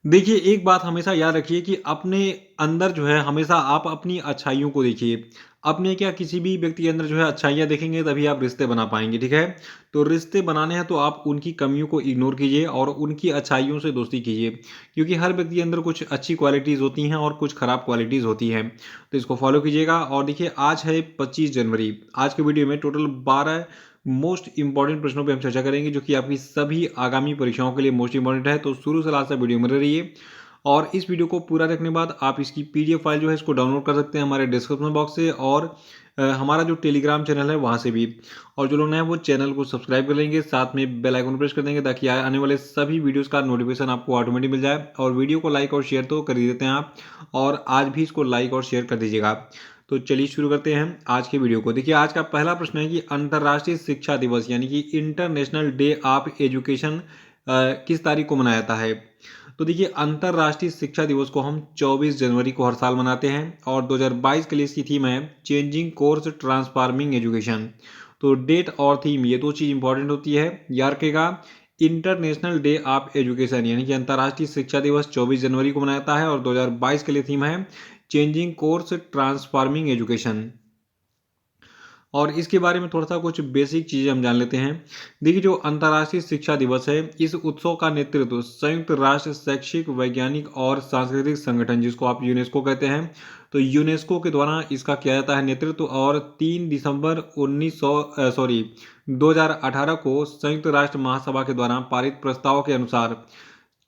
देखिए, एक बात हमेशा याद रखिए कि अपने अंदर जो है हमेशा आप अपनी अच्छाइयों को देखिए। अपने क्या किसी भी व्यक्ति के अंदर जो है अच्छाइयाँ देखेंगे तभी आप रिश्ते बना पाएँगे, ठीक है? तो रिश्ते बनाने हैं तो आप उनकी कमियों को इग्नोर कीजिए और उनकी अच्छाइयों से दोस्ती कीजिए। क्योंकि हर व्यक्ति के अंदर कुछ अच्छी क्वालिटीज़ होती हैं और कुछ खराब क्वालिटीज़ होती हैं। तो इसको फ़ॉलो कीजिएगा और देखिए आज है 25 जनवरी। आज के वीडियो में टोटल 12 मोस्ट इंपॉर्टेंट प्रश्नों पे हम चर्चा करेंगे जो कि आपकी सभी आगामी परीक्षाओं के लिए मोस्ट इंपॉर्टेंट है। तो शुरू से लास्ट तक वीडियो में रहिए और इस वीडियो को पूरा देखने के बाद आप इसकी पीडीएफ फाइल जो है इसको डाउनलोड कर सकते हैं हमारे डिस्क्रिप्शन बॉक्स से और हमारा जो टेलीग्राम चैनल है वहाँ से भी। और जो लोग नए हैं वो चैनल को सब्सक्राइब कर लेंगे, साथ में बेल आइकन प्रेस कर देंगे ताकि आने वाले सभी वीडियोस का नोटिफिकेशन आपको ऑटोमेटिक मिल जाए। और वीडियो को लाइक और शेयर तो कर ही देते हैं आप, और आज भी इसको लाइक और शेयर कर दीजिएगा। तो चलिए शुरू करते हैं आज के वीडियो को। देखिए आज का पहला प्रश्न है कि अंतर्राष्ट्रीय शिक्षा दिवस यानी कि इंटरनेशनल डे ऑफ एजुकेशन किस तारीख को मनाया जाता है। तो देखिए अंतर्राष्ट्रीय शिक्षा दिवस को हम 24 जनवरी को हर साल मनाते हैं और 2022 के लिए इसकी थीम है चेंजिंग कोर्स ट्रांसफार्मिंग एजुकेशन। तो डेट और थीम ये दो चीज़ इंपॉर्टेंट होती है, याद रखेगा। इंटरनेशनल डे ऑफ एजुकेशन यानी कि अंतर्राष्ट्रीय शिक्षा दिवस 24 जनवरी को मनाता है और 2022 के लिए थीम है चेंजिंग कोर्स ट्रांसफार्मिंग एजुकेशन। और इसके बारे में थोड़ा-सा कुछ बेसिक चीज़ें हम जान लेते हैं। देखिए जो अंतर्राष्ट्रीय शिक्षा दिवस है, इस उत्सव का नेतृत्व संयुक्त राष्ट्र शैक्षिक, वैज्ञानिक और सांस्कृतिक संगठन जिसको आप यूनेस्को कहते हैं, तो यूनेस्को के द्वारा इसका किया जाता है नेतृत्व। और 3 दिसंबर 2018 को संयुक्त राष्ट्र महासभा के द्वारा पारित प्रस्ताव के अनुसार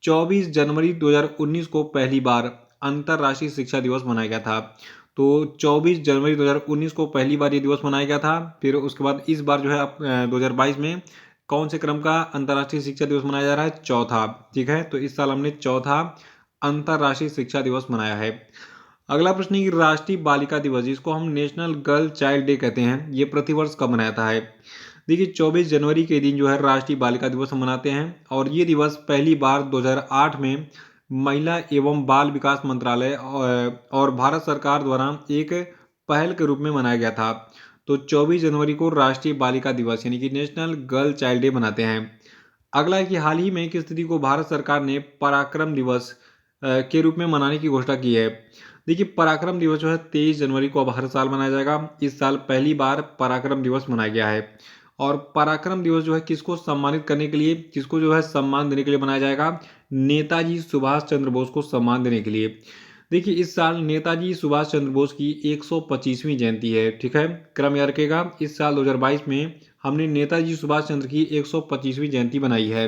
24 जनवरी 2019 को पहली बार अंतर्राष्ट्रीय शिक्षा दिवस मनाया गया था। तो 24 जनवरी 2019 को पहली बार ये दिवस मनाया गया था। फिर उसके बाद इस बार जो है 2022 में कौन से क्रम का अंतर्राष्ट्रीय शिक्षा दिवस मनाया जा रहा है? चौथा, ठीक है? तो इस साल हमने चौथा अंतर्राष्ट्रीय शिक्षा दिवस मनाया है। अगला प्रश्न है कि राष्ट्रीय बालिका दिवस जिसको हम नेशनल गर्ल चाइल्ड डे कहते हैं, ये प्रतिवर्ष कब मनाया जाता है? देखिए 24 जनवरी के दिन जो है राष्ट्रीय बालिका दिवस हम मनाते हैं और ये दिवस पहली बार 2008 में महिला एवं बाल विकास मंत्रालय और भारत सरकार द्वारा एक पहल के रूप में मनाया गया था। तो 24 जनवरी को राष्ट्रीय बालिका दिवस यानी कि नेशनल गर्ल चाइल्ड डे मनाते हैं। अगला है कि हाल ही में किस तिथि को भारत सरकार ने पराक्रम दिवस के रूप में मनाने की घोषणा की है। देखिए पराक्रम दिवस जो है 23 जनवरी को अब हर साल मनाया जाएगा। इस साल पहली बार पराक्रम दिवस मनाया गया है। और पराक्रम दिवस जो है किसको सम्मानित करने के लिए, किसको जो है सम्मान देने के लिए मनाया जाएगा? नेताजी सुभाष चंद्र बोस को सम्मान देने के लिए। देखिए इस साल नेताजी सुभाष चंद्र बोस की 125वीं जयंती है, ठीक है? क्रम याद रखेगा, इस साल 2022 में हमने नेताजी सुभाष चंद्र की 125वीं जयंती बनाई है।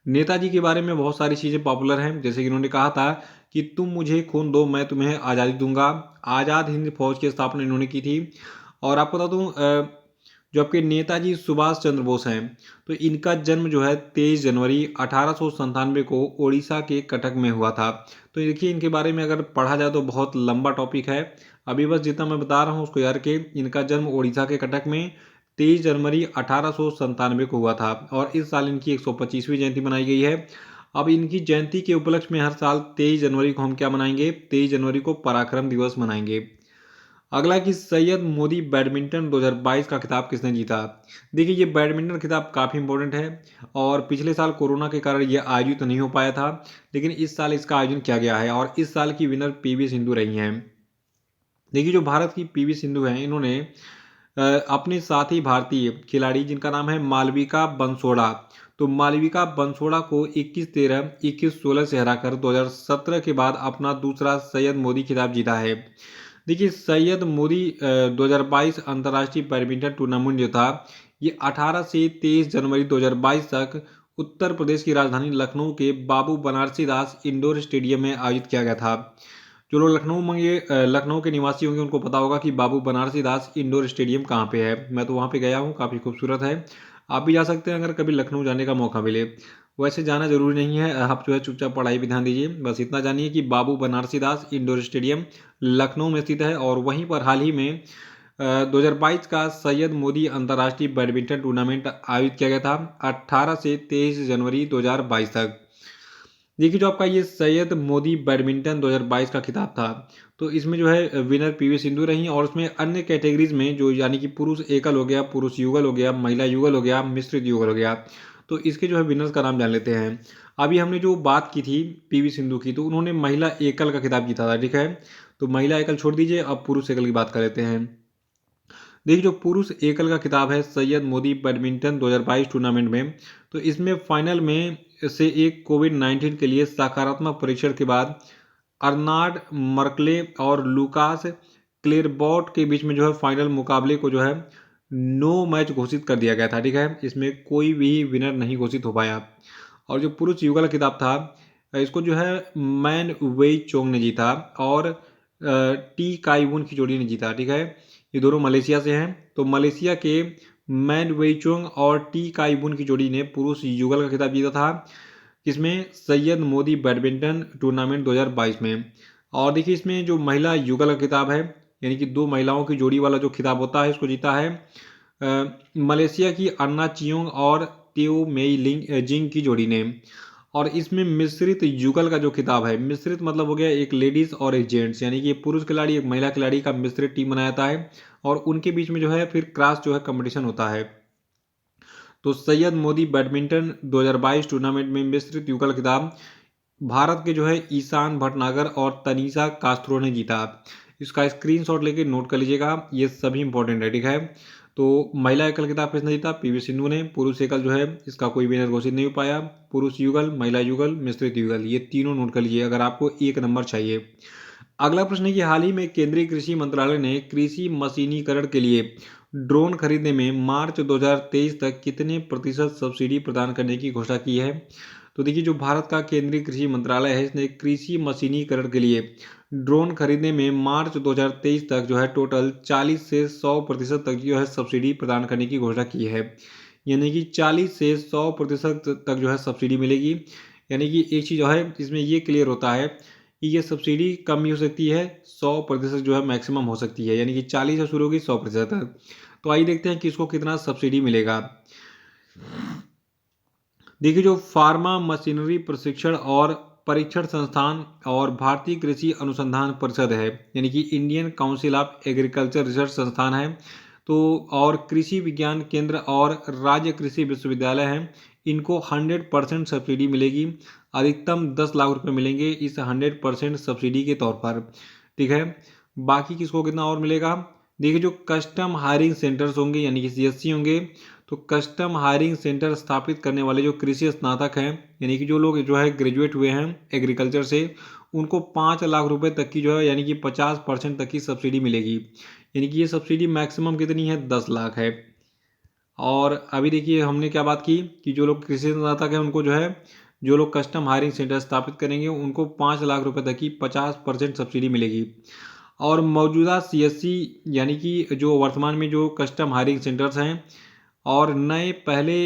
नेताजी के बारे में बहुत सारी चीज़ें पॉपुलर हैं, जैसे कि उन्होंने कहा था कि तुम मुझे खून दो मैं तुम्हें आज़ादी दूंगा। आज़ाद हिंद फौज की स्थापना इन्होंने की थी। और आपको बता दूं जो आपके नेताजी सुभाष चंद्र बोस हैं, तो इनका जन्म जो है 23 जनवरी 1897 को ओडिशा के कटक में हुआ था। तो देखिए इनके बारे में अगर पढ़ा जाए तो बहुत लंबा टॉपिक है। अभी बस जितना मैं बता रहा हूँ उसको याद के, इनका जन्म ओडिशा के कटक में 23 जनवरी 1897 को हुआ था और इस साल इनकी 125वीं जयंती मनाई गई है। अब इनकी जयंती के उपलक्ष्य में हर साल 23 जनवरी को हम क्या मनाएंगे? 23 जनवरी को पराक्रम दिवस मनाएंगे। अगला कि सैयद मोदी बैडमिंटन 2022 का खिताब किसने जीता? देखिए ये बैडमिंटन खिताब काफ़ी इंपॉर्टेंट है और पिछले साल कोरोना के कारण ये आयोजित नहीं हो पाया था, लेकिन इस साल इसका आयोजन किया गया है और इस साल की विनर पीवी सिंधु रही हैं। देखिए जो भारत की पीवी सिंधु हैं, इन्होंने अपने साथी भारतीय खिलाड़ी जिनका नाम है मालविका बंसोड़ा, तो मालविका बंसोड़ा को 21-13, 21-16 से हराकर 2017 के बाद अपना दूसरा सैयद मोदी खिताब जीता है। देखिए सैयद मोदी 2022 अंतर्राष्ट्रीय बैडमिंटन टूर्नामेंट जो था, ये 18 से 23 जनवरी 2022 तक उत्तर प्रदेश की राजधानी लखनऊ के बाबू बनारसी दास इंडोर स्टेडियम में आयोजित किया गया था। जो लोग लखनऊ के निवासी होंगे उनको पता होगा कि बाबू बनारसी दास इंडोर स्टेडियम कहाँ पे है। मैं तो वहाँ पे गया हूँ, काफ़ी खूबसूरत है। आप भी जा सकते हैं अगर कभी लखनऊ जाने का मौका मिले। वैसे जाना ज़रूरी नहीं है, आप जो है चुपचाप पढ़ाई पे ध्यान दीजिए। बस इतना जानिए कि बाबू बनारसी दास इंडोर स्टेडियम लखनऊ में स्थित है और वहीं पर हाल ही में 2022 का सैयद मोदी अंतर्राष्ट्रीय बैडमिंटन टूर्नामेंट आयोजित किया गया था 18 से 23 जनवरी 2022 तक। देखिए जो आपका ये सैयद मोदी बैडमिंटन 2022 का खिताब था, तो इसमें जो है विनर पीवी सिंधु रही और उसमें अन्य कैटेगरीज में जो यानी कि पुरुष एकल हो गया, पुरुष युगल हो गया, महिला युगल हो गया, मिश्रित युगल हो गया। तो इसके जो है विनर्स का नाम जान लेते हैं। अभी हमने जो बात की थी पीवी सिंधु की, तो उन्होंने महिला एकल का खिताब जीता था, ठीक है। तो महिला एकल छोड़ दीजिए, अब पुरुष एकल की बात कर लेते हैं। देखिए जो पुरुष एकल का खिताब है सैयद मोदी बैडमिंटन 2022 टूर्नामेंट में, तो इसमें फाइनल में से एक कोविड-19 के लिए सकारात्मक परीक्षण के बाद अर्नाड मर्कले और लुकास क्लेरबॉट के बीच में जो है फाइनल मुकाबले को जो है नो मैच घोषित कर दिया गया था, ठीक है। इसमें कोई भी विनर नहीं घोषित हो पाया। और जो पुरुष युगल खिताब था, इसको जो है मैन वेई चोंग ने जीता और टी काइवुन की जोड़ी ने जीता, ठीक है। ये दोनों मलेशिया से हैं, तो मलेशिया के मैन वेई चोंग और टी काइवुन की जोड़ी ने पुरुष युगल का खिताब जीता था, इसमें सैयद मोदी बैडमिंटन टूर्नामेंट 2022 में। और देखिए इसमें जो महिला युगल का खिताब है, यानी कि दो महिलाओं की जोड़ी वाला जो खिताब होता है, इसको जीता है मलेशिया की अन्ना चियोंग और तेओ मेई जिंग की जोड़ी ने। और इसमें मिश्रित युगल का जो खिताब है, मिश्रित मतलब हो गया एक लेडीज और एक जेंट्स, यानी कि एक पुरुष खिलाड़ी एक महिला खिलाड़ी का मिश्रित टीम बनाया जाता है और उनके बीच में जो है फिर क्रॉस जो है कंपटीशन होता है। तो सैयद मोदी बैडमिंटन 2022 टूर्नामेंट में मिश्रित युगल खिताब भारत के जो है ईशान भटनागर और तनीषा कास्त्रो ने जीता। इसका स्क्रीनशॉट लेके नोट कर लीजिएगा, ये सभी इंपॉर्टेंट है, ठीक है। तो महिला एकल खिताब किसने जीता? पीवी सिंधु ने। पुरुष एकल जो है इसका कोई विनर घोषित नहीं हो पाया। पुरुष युगल, महिला युगल, मिश्रित युगल, ये तीनों नोट कर लीजिए अगर आपको एक नंबर चाहिए। अगला प्रश्न है कि हाल ही में केंद्रीय कृषि मंत्रालय ने कृषि मशीनीकरण के लिए ड्रोन खरीदने में मार्च 2023 तक कितने प्रतिशत सब्सिडी प्रदान करने की घोषणा की है। तो देखिए जो भारत का केंद्रीय कृषि मंत्रालय है, इसने कृषि मशीनीकरण के लिए ड्रोन खरीदने में मार्च 2023 तक जो है टोटल 40 से 100% तक जो है सब्सिडी प्रदान करने की घोषणा की है। यानी कि 40 से 100% तक जो है सब्सिडी मिलेगी। यानी कि एक चीज़ जो है इसमें ये क्लियर होता है कि ये सब्सिडी कम भी हो सकती है, 100% जो है मैक्सिमम हो सकती है, यानी कि 40 से शुरू होगी 100% तक। तो आइए देखते हैं कि इसको कितना सब्सिडी मिलेगा। देखिए जो फार्मा मशीनरी प्रशिक्षण और परीक्षण संस्थान और भारतीय कृषि अनुसंधान परिषद है, यानी कि Indian council of agriculture research संस्थान है, तो और कृषि विज्ञान केंद्र और राज्य कृषि विश्वविद्यालय हैं, इनको 100% सब्सिडी मिलेगी। अधिकतम 10 लाख रुपए मिलेंगे इस 100% सब्सिडी के तौर पर, ठीक है। बाकी किसको कितना और मिलेगा? देखिए जो कस्टम हायरिंग सेंटर्स होंगे, यानी कि सीएससी होंगे, तो कस्टम हायरिंग सेंटर स्थापित करने वाले जो कृषि स्नातक हैं, यानी कि जो लोग जो है ग्रेजुएट हुए हैं एग्रीकल्चर से, उनको 5 लाख रुपए तक की जो है यानी कि 50% तक की सब्सिडी मिलेगी। यानी कि ये सब्सिडी मैक्सिमम कितनी है? 10 लाख है। और अभी देखिए हमने क्या बात की कि जो लोग कृषि स्नातक हैं उनको जो है, जो लोग कस्टम हायरिंग सेंटर स्थापित करेंगे उनको 5 लाख रुपए तक की 50% सब्सिडी मिलेगी। और मौजूदा सीएससी यानी कि जो वर्तमान में जो कस्टम हायरिंग सेंटर्स हैं और नए पहले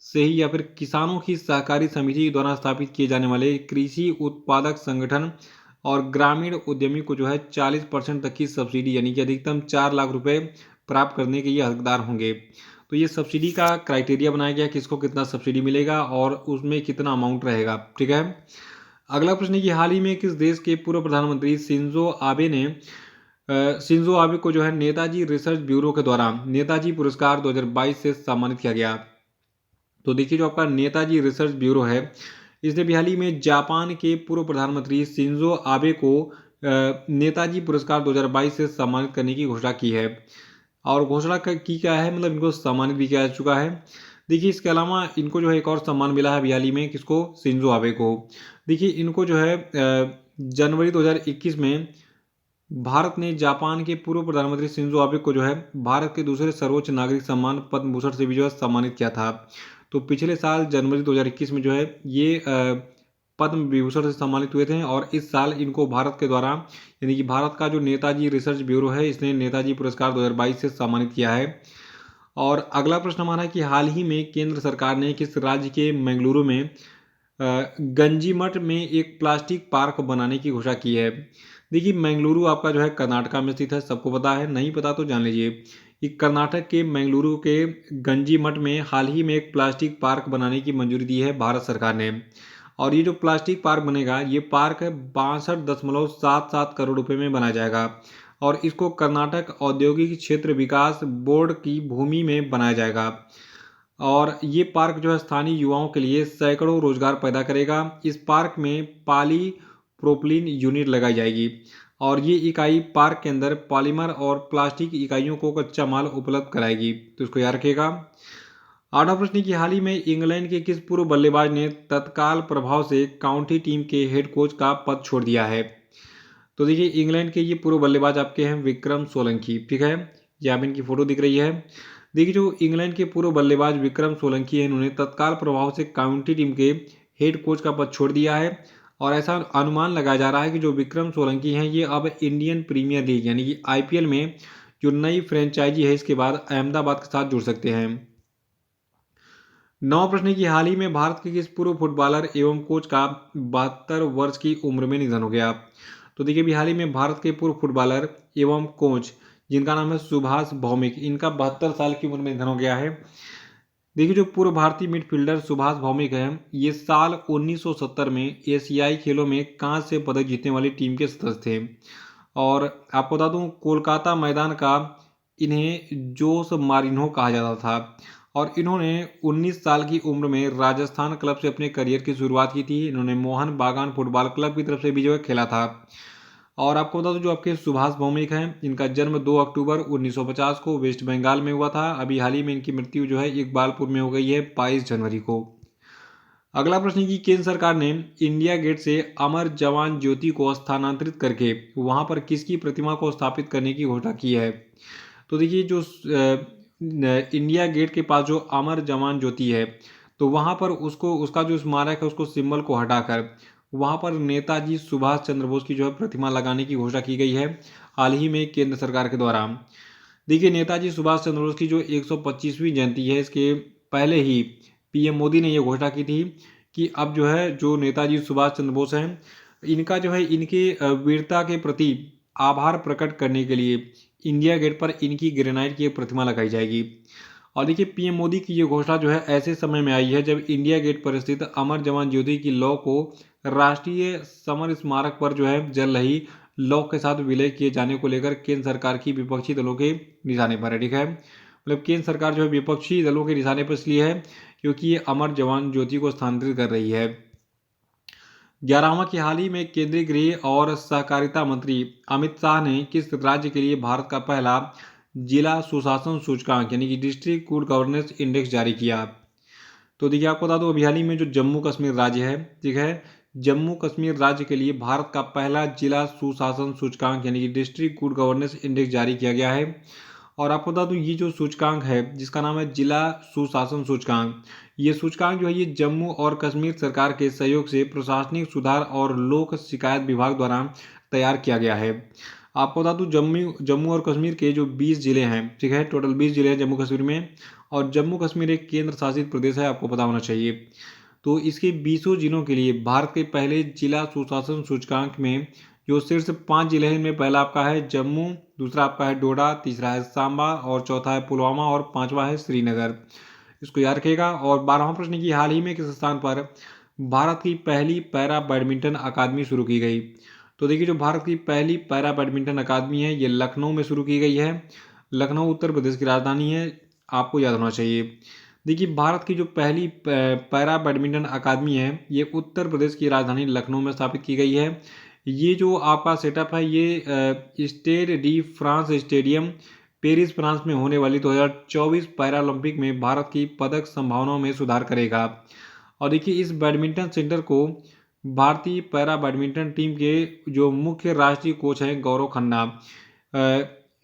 से ही या फिर किसानों की सहकारी समिति द्वारा स्थापित किए जाने वाले कृषि उत्पादक संगठन और ग्रामीण उद्यमी को जो है 40% तक की सब्सिडी यानी कि अधिकतम 4 लाख रुपए प्राप्त करने के ये हकदार होंगे। तो ये सब्सिडी का क्राइटेरिया बनाया गया किसको कितना सब्सिडी मिलेगा और उसमें कितना अमाउंट रहेगा, ठीक है। अगला प्रश्न है कि हाल ही में किस देश के पूर्व प्रधानमंत्री शिंजो आबे को जो है नेताजी रिसर्च ब्यूरो के द्वारा नेताजी पुरस्कार 2022 से सम्मानित किया गया। तो देखिए जो आपका नेताजी रिसर्च ब्यूरो है, इसने भी हाल ही में जापान के पूर्व प्रधानमंत्री शिंजो आबे को नेताजी पुरस्कार 2022 से सम्मानित करने की घोषणा की है। और घोषणा की क्या है, मतलब इनको सम्मानित भी किया जा चुका है। देखिए इसके अलावा इनको जो है एक और सम्मान मिला है अभी हाल ही में, किसको? शिंजो आबे को। देखिए इनको जो है जनवरी 2021 में भारत ने जापान के पूर्व प्रधानमंत्री शिंजो आबे को जो है भारत के दूसरे सर्वोच्च नागरिक सम्मान पद्म भूषण से भी जो है सम्मानित किया था। तो पिछले साल जनवरी 2021 में जो है ये पद्म विभूषण से सम्मानित हुए थे और इस साल इनको भारत के द्वारा यानी कि भारत का जो नेताजी रिसर्च ब्यूरो है, इसने नेताजी पुरस्कार 2022 से सम्मानित किया है। और अगला प्रश्न हमारा है कि हाल ही में केंद्र सरकार ने किस राज्य के मंगलुरु में गंजीमठ में एक प्लास्टिक पार्क बनाने की घोषणा की है। देखिए मंगलुरु आपका जो है कर्नाटका में स्थित है, सबको पता है, नहीं पता तो जान लीजिए कि कर्नाटक के मंगलुरु के गंजीमठ में हाल ही में एक प्लास्टिक पार्क बनाने की मंजूरी दी है भारत सरकार ने। और ये जो प्लास्टिक पार्क बनेगा, ये पार्क 62.77 करोड़ रुपए में बनाया जाएगा और इसको कर्नाटक औद्योगिक क्षेत्र विकास बोर्ड की भूमि में बनाया जाएगा। और ये पार्क जो है स्थानीय युवाओं के लिए सैकड़ों रोजगार पैदा करेगा। इस पार्क में पॉली प्रोपिलीन यूनिट लगाई जाएगी और ये इकाई पार्क के अंदर पॉलीमर और प्लास्टिक इकाइयों को कच्चा माल उपलब्ध कराएगी। तो इसको याद रखिएगा। आठवां प्रश्न की हाल ही में इंग्लैंड के किस पूर्व बल्लेबाज ने तत्काल प्रभाव से काउंटी टीम के हेड कोच का पद छोड़ दिया है? तो देखिए इंग्लैंड के ये पूर्व बल्लेबाज आपके हैं विक्रम सोलंकी। ठीक है, ये आप इनकी फोटो दिख रही है। देखिए जो इंग्लैंड के पूर्व बल्लेबाज विक्रम सोलंकी है, इन्होंने तत्काल प्रभाव से काउंटी टीम के हेड कोच का पद छोड़ दिया है और ऐसा अनुमान लगाया जा रहा है कि जो विक्रम सोलंकी हैं ये अब इंडियन प्रीमियर लीग यानी कि आईपीएल में जो नई फ्रेंचाइजी है इसके बाद अहमदाबाद के साथ जुड़ सकते हैं। नौ प्रश्न की हाल ही में भारत के किस पूर्व फुटबॉलर एवं कोच का 72 वर्ष की उम्र में निधन हो गया? तो देखिए अभी हाल ही में भारत के पूर्व फुटबॉलर एवं कोच जिनका नाम है सुभाष भौमिक, इनका 72 साल की उम्र में निधन हो गया है। देखिए जो पूर्व भारतीय मिडफील्डर सुभाष भौमिक है, ये साल 1970 में एशियाई खेलों में कांस्य पदक जीतने वाली टीम के सदस्य थे और आपको बता दूं कोलकाता मैदान का इन्हें जोस मारिन्हो कहा जाता था और इन्होंने 19 साल की उम्र में राजस्थान क्लब से अपने करियर की शुरुआत की थी। इन्होंने मोहन बागान फुटबॉल क्लब की तरफ से भी जो है खेला था। और आपको बता दूं जो आपके सुभाष भौमिक हैं, इनका जन्म 2 अक्टूबर 1950 को वेस्ट बंगाल में हुआ था। अभी हाल ही में इनकी मृत्यु जो है इकबालपुर में हो गई है 22 जनवरी को। अगला प्रश्न की केंद्र सरकार ने इंडिया गेट से अमर जवान ज्योति को स्थानांतरित करके वहां पर किसकी प्रतिमा को स्थापित करने की घोषणा की है? तो देखिए जो इंडिया गेट के पास जो अमर जवान ज्योति है, तो वहां पर उसको उसका जो स्मारक है उसको सिंबल को हटाकर वहां पर नेताजी सुभाष चंद्र बोस की जो है प्रतिमा लगाने की घोषणा की गई है हाल ही में केंद्र सरकार के द्वारा। देखिए नेताजी सुभाष चंद्र बोस की जो 125वीं जयंती है, इसके पहले ही पीएम मोदी ने यह घोषणा की थी कि अब जो है जो नेताजी सुभाष चंद्र बोस हैं, इनका जो है इनके वीरता के प्रति आभार प्रकट करने के लिए इंडिया गेट पर इनकी ग्रेनाइट की एक प्रतिमा लगाई जाएगी। और देखिए पीएम मोदी की ये घोषणा जो है ऐसे समय में आई है जब इंडिया गेट पर स्थित अमर जवान ज्योति की लौ को राष्ट्रीय समर स्मारक पर जो है जल रही लौ के साथ विलय किए जाने को लेकर केंद्र सरकार की विपक्षी दलों के निशाने पर है। ठीक है, मतलब केंद्र सरकार जो है विपक्षी दलों के निशाने पर इसलिए है क्योंकि ये अमर जवान ज्योति को स्थानांतरित कर रही है। 11वां की हाल ही में केंद्रीय गृह और सहकारिता मंत्री अमित शाह ने किस राज्य के लिए भारत का पहला जिला सुशासन सूचकांक यानी कि डिस्ट्रिक्ट गुड गवर्नेंस इंडेक्स जारी किया? तो देखिए आपको बता दो अभी हाल ही में जो जम्मू कश्मीर राज्य है, ठीक है, जम्मू कश्मीर राज्य के लिए भारत का पहला जिला सुशासन सूचकांक यानी कि डिस्ट्रिक्ट गुड गवर्नेंस इंडेक्स जारी किया गया है। और आपको बता दूं ये जो सूचकांक है जिसका नाम है जिला सुशासन सूचकांक, ये सूचकांक जो है ये जम्मू और कश्मीर सरकार के सहयोग से प्रशासनिक सुधार और लोक शिकायत विभाग द्वारा तैयार किया गया है। आपको बता दूं जम्मू और कश्मीर के जो 20 जिले हैं, ठीक है, टोटल 20 जिले हैं जम्मू कश्मीर में और जम्मू कश्मीर एक केंद्र शासित प्रदेश है, आपको पता होना चाहिए। तो इसके 20 जिलों के लिए भारत के पहले जिला सुशासन सूचकांक में जो शीर्ष 5 जिले हैं इनमें पहला आपका है जम्मू, दूसरा आपका है डोडा, तीसरा है सांबा और चौथा है पुलवामा और पांचवा है श्रीनगर। इसको याद रखिएगा। और 12वां प्रश्न की हाल ही में किस स्थान पर भारत की पहली पैरा बैडमिंटन अकादमी शुरू की गई? तो देखिए जो भारत की पहली पैरा बैडमिंटन अकादमी है ये लखनऊ में शुरू की गई है। लखनऊ उत्तर प्रदेश की राजधानी है, आपको याद होना चाहिए। देखिए भारत की जो पहली पैरा बैडमिंटन अकादमी है ये उत्तर प्रदेश की राजधानी लखनऊ में स्थापित की गई है। ये जो आपका सेटअप है ये Stade de France stadium Paris France में होने वाली 2024 पैरालंपिक में भारत की पदक संभावनाओं में सुधार करेगा। और देखिए इस बैडमिंटन सेंटर को भारतीय पैरा बैडमिंटन टीम के जो मुख्य राष्ट्रीय कोच हैं गौरव खन्ना,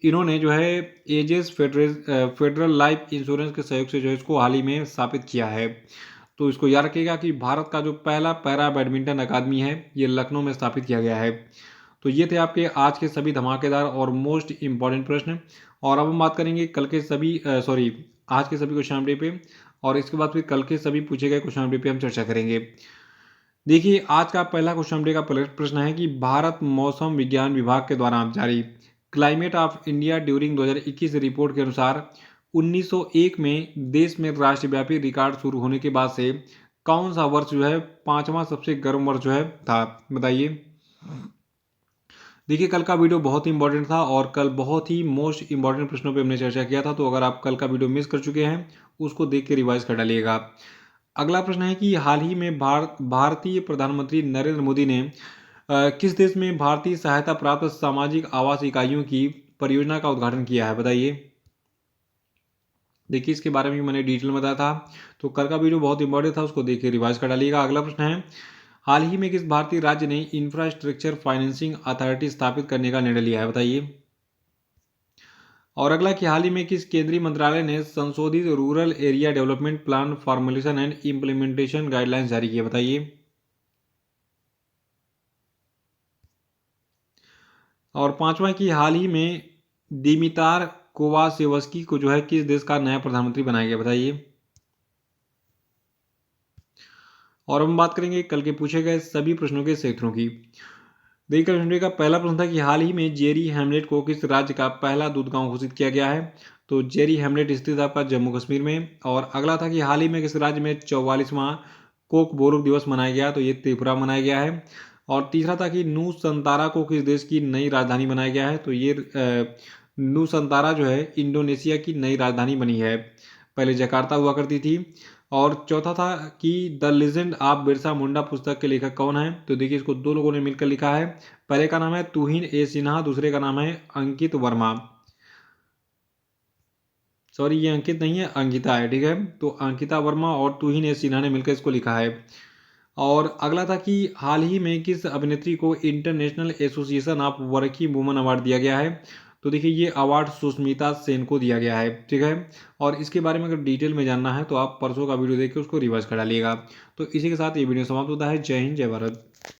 इन्होंने जो है एजेस फेडरल लाइफ इंश्योरेंस के सहयोग से जो है इसको हाल ही में स्थापित किया है। तो इसको याद रखिएगा कि भारत का जो पहला पैरा बैडमिंटन अकादमी है ये लखनऊ में स्थापित किया गया है। तो ये थे आपके आज के सभी धमाकेदार और मोस्ट इम्पॉर्टेंट प्रश्न। और अब हम बात करेंगे कल के सभी आज के सभी क्वेश्चन डे पे और इसके बाद फिर कल के सभी पूछे गए क्वेश्चन डे पे हम चर्चा करेंगे। देखिए आज का पहला क्वेश्चन डे का प्रश्न है कि भारत मौसम विज्ञान विभाग के द्वारा जारी climate of India during 2021 report के अनुसार 1901 में देश में राष्ट्रव्यापी रिकॉर्ड शुरू होने के बाद से कौन सा वर्ष जो है 5वां सबसे गर्म वर्ष जो है था? बताइए। देखिए कल का वीडियो बहुत ही इंपॉर्टेंट था और कल बहुत ही मोस्ट इंपॉर्टेंट प्रश्नों पे हमने चर्चा किया था, तो अगर आप कल का वीडियो मिस कर चुके हैं उसको देख के रिवाइज कर डालिएगा। अगला प्रश्न है कि हाल ही में भारतीय प्रधानमंत्री नरेंद्र मोदी ने किस देश में भारतीय सहायता प्राप्त सामाजिक आवास इकाइयों की परियोजना का उद्घाटन किया है, बताइए। देखिए इसके बारे में मैंने डिटेल में बताया था, तो कल का वीडियो बहुत इंपॉर्टेंट था, उसको देख के रिवाइज कर डालिएगा। अगला प्रश्न है, हाल ही में किस भारतीय राज्य ने इंफ्रास्ट्रक्चर फाइनेंसिंग अथॉरिटी स्थापित करने का निर्णय लिया है, बताइए। और अगला कि हाल ही में किस केंद्रीय मंत्रालय ने संशोधित rural area development plan formulation and implementation guidelines जारी किए, बताइए। और पांचवा कि हाल ही में दिमितार कोवासेवस्की को जो है किस देश का नया प्रधानमंत्री बनाया गया, बताइए। और हम बात करेंगे कल के पूछे गए सभी प्रश्नों के क्षेत्रों की। देखिए प्रश्न का पहला प्रश्न था कि हाल ही में जेरी हैमलेट को किस राज्य का पहला दूध गांव घोषित किया गया है, तो जेरी हैमलेट स्थित आपका जम्मू कश्मीर में। और अगला था कि हाल ही में किस राज्य में 44वां कोक बोरोक दिवस मनाया गया, तो ये त्रिपुरा मनाया गया है। और तीसरा था कि नू संतारा को किस देश की नई राजधानी बनाया गया है, तो ये नू संतारा जो है इंडोनेशिया की नई राजधानी बनी है, पहले जकार्ता हुआ करती थी। और चौथा था कि the legend of Birsa Munda पुस्तक के लेखक कौन है, तो देखिए इसको दो लोगों ने मिलकर लिखा है। पहले का नाम है तुहिन ए सिन्हा, दूसरे का नाम है अंकित वर्मा। सॉरी ये अंकित नहीं है, अंकिता है, ठीक है। तो अंकिता वर्मा और तुहिन ए सिन्हा ने मिलकर इसको लिखा है। और अगला था कि हाल ही में किस अभिनेत्री को international association of working woman award दिया गया है, तो देखिए ये अवार्ड सुष्मिता सेन को दिया गया है, ठीक है। और इसके बारे में अगर डिटेल में जानना है तो आप परसों का वीडियो देख के उसको रिवर्स कर डालिएगा। तो इसी के साथ ये वीडियो समाप्त होता है। जय हिंद, जय भारत।